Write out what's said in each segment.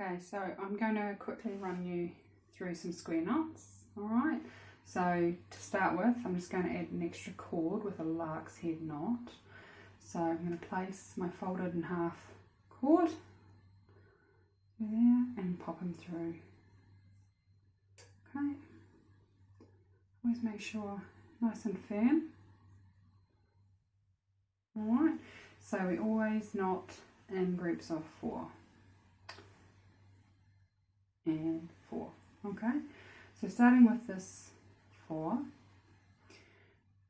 Okay, so I'm going to quickly run you through some square knots, alright? So to start with, I'm just going to add an extra cord with a lark's head knot. So I'm going to place my folded in half cord there and pop them through. Okay, always make sure nice and firm. Alright, so we always knot in groups of 4 and 4. Okay, so starting with this 4,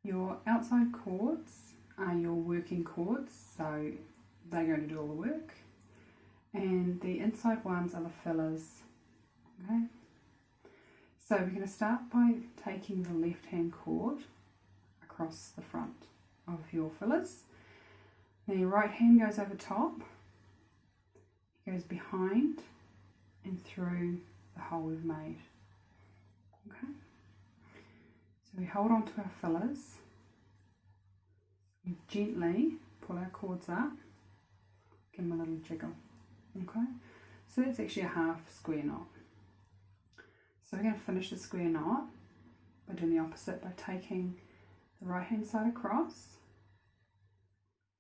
your outside cords are your working cords, so they're going to do all the work, and the inside ones are the fillers. Okay, so we're going to start by taking the left hand cord across the front of your fillers. Now your right hand goes over top, it goes behind and through the hole we've made. Okay, so we hold on to our fillers, we gently pull our cords up, give them a little jiggle. Okay, so that's actually a half square knot. So we're going to finish the square knot by doing the opposite, by taking the right hand side across,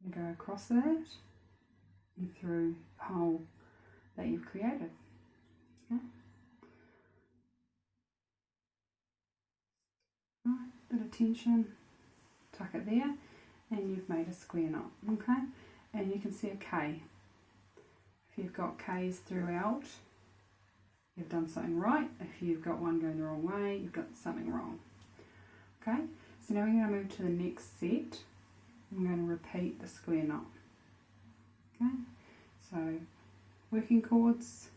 and go across that and through the hole that you've created. Okay. Right, bit of tension, tuck it there, and you've made a square knot. Okay, and you can see a K. If you've got K's throughout, you've done something right. If you've got one going the wrong way, you've got something wrong. Okay, so now we're going to move to the next set. I'm going to repeat the square knot. Okay, so working cords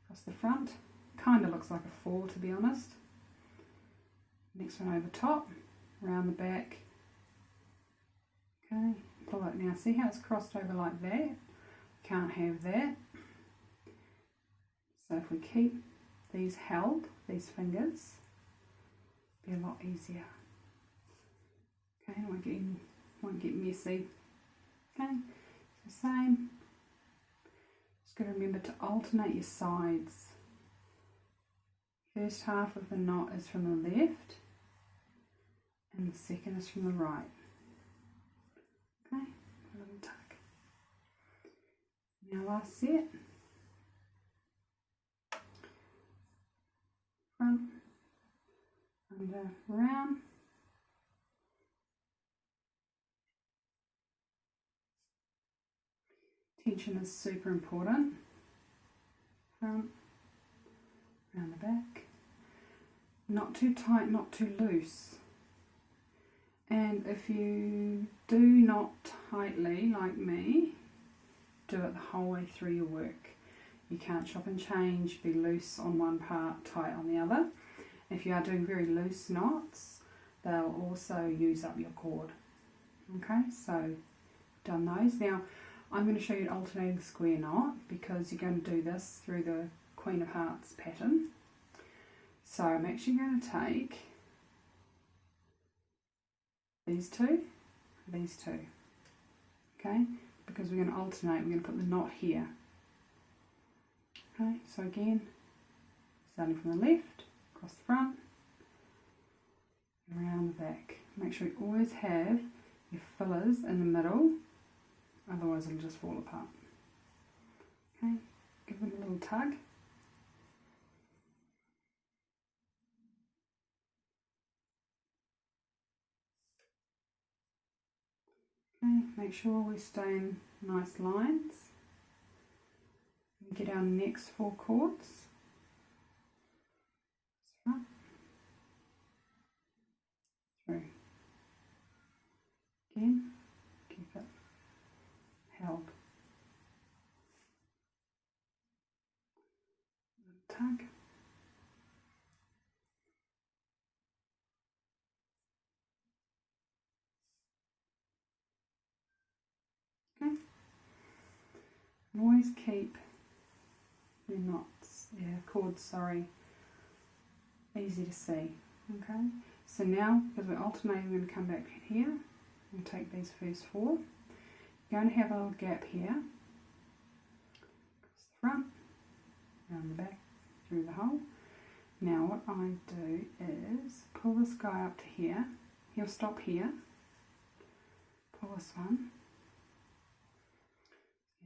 across the front, kind of looks like a 4 to be honest. Next one over top, around the back. Okay, pull it now. See how it's crossed over like that? Can't have that. So if we keep these held, these fingers, it'll be a lot easier. Okay, won't get messy. Okay, so same. Just got to remember to alternate your sides. First half of the knot is from the left, and the second is from the right. Okay, a little tuck. Now last set. Front, under, round. Tension is super important. Front, round the back. Not too tight, not too loose. And if you do knot tightly, like me, do it the whole way through your work. You can't chop and change, be loose on one part, tight on the other. If you are doing very loose knots, they'll also use up your cord. Okay, so done those. Now I'm going to show you an alternating square knot because you're going to do this through the Queen of Hearts pattern. So I'm actually going to take these two, okay, because we're going to alternate. We're going to put the knot here. Okay, so again, starting from the left, across the front, and around the back. Make sure you always have your fillers in the middle, otherwise it'll just fall apart. Okay, give them a little tug. Okay, make sure we stay in nice lines. Get our next 4 cords. Front, through. Again, keep it held. Tug. Okay. And always keep your knots, cords, sorry, easy to see. Okay, so now because we're alternating, we're going to come back here and take these first 4. You're going to have a little gap here, across the front, the back through the hole. Now what I do is pull this guy up to here. He'll stop here. Pull this one.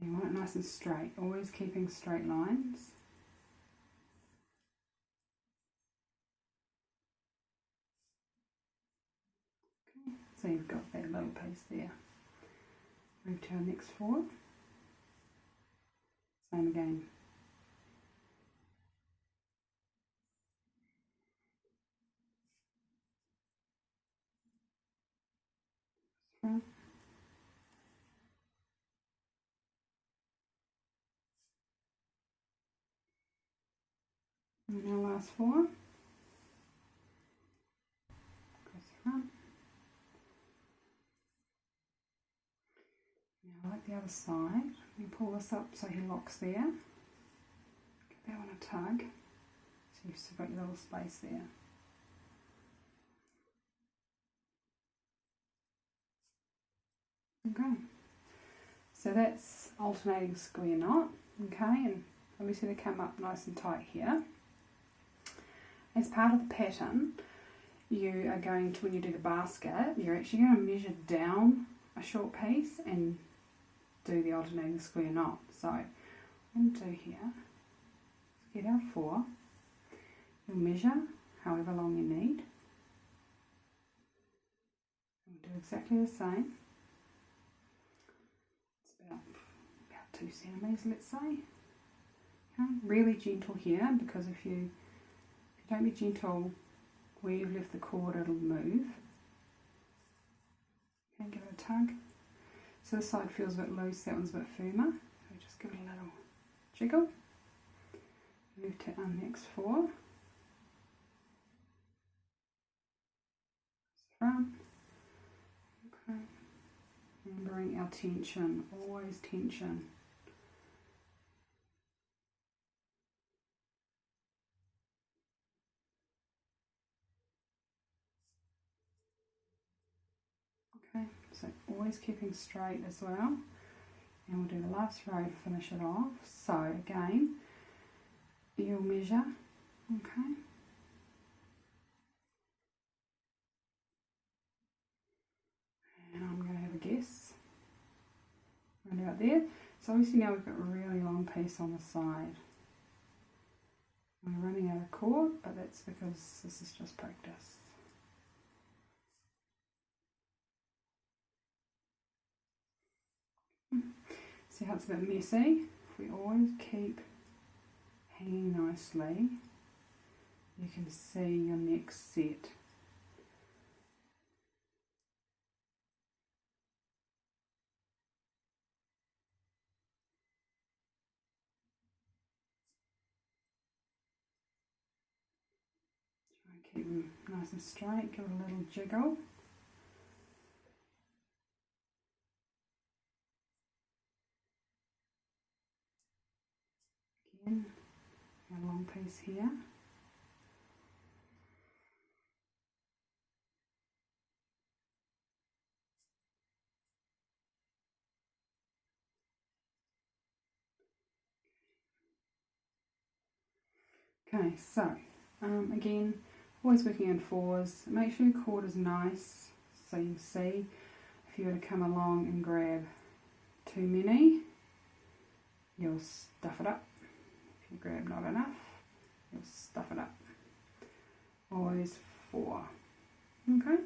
You want it nice and straight, always keeping straight lines. Okay, so you've got that little piece there. Move to our next four. Same again. Front. And our last four. Across the front. Now like the other side, you pull this up so he locks there. Give that one a tug. So you've still got your little space there. Okay, so that's alternating square knot, okay, and obviously they come up nice and tight here. As part of the pattern, you are going to, when you do the basket, you're actually going to measure down a short piece and do the alternating square knot. So what I'm going to do here is get our four, you'll measure however long you need, and we'll do exactly the same. About 2 centimetres, let's say. Okay, really gentle here, because if you don't be gentle where you've left the cord, it'll move. Okay, give it a tug. So this side feels a bit loose, that one's a bit firmer. So just give it a little jiggle. Move to our next four. Front. Okay. Remembering our tension, always tension. Okay, so always keeping straight as well. And we'll do the last row to finish it off. So again, you'll measure, okay. And I'm going to have a guess. Right about there. So obviously now we've got a really long piece on the side. We're running out of cord, but that's because this is just practice. See how it's a bit messy? If we always keep hanging nicely, you can see your next set. Try and keep them nice and straight, give it a little jiggle. Again, a long piece here. Okay, so again, always working in fours. Make sure your cord is nice, so you can see if you were to come along and grab too many, you'll stuff it up. If you grab not enough, you'll stuff it up. Always four. Okay.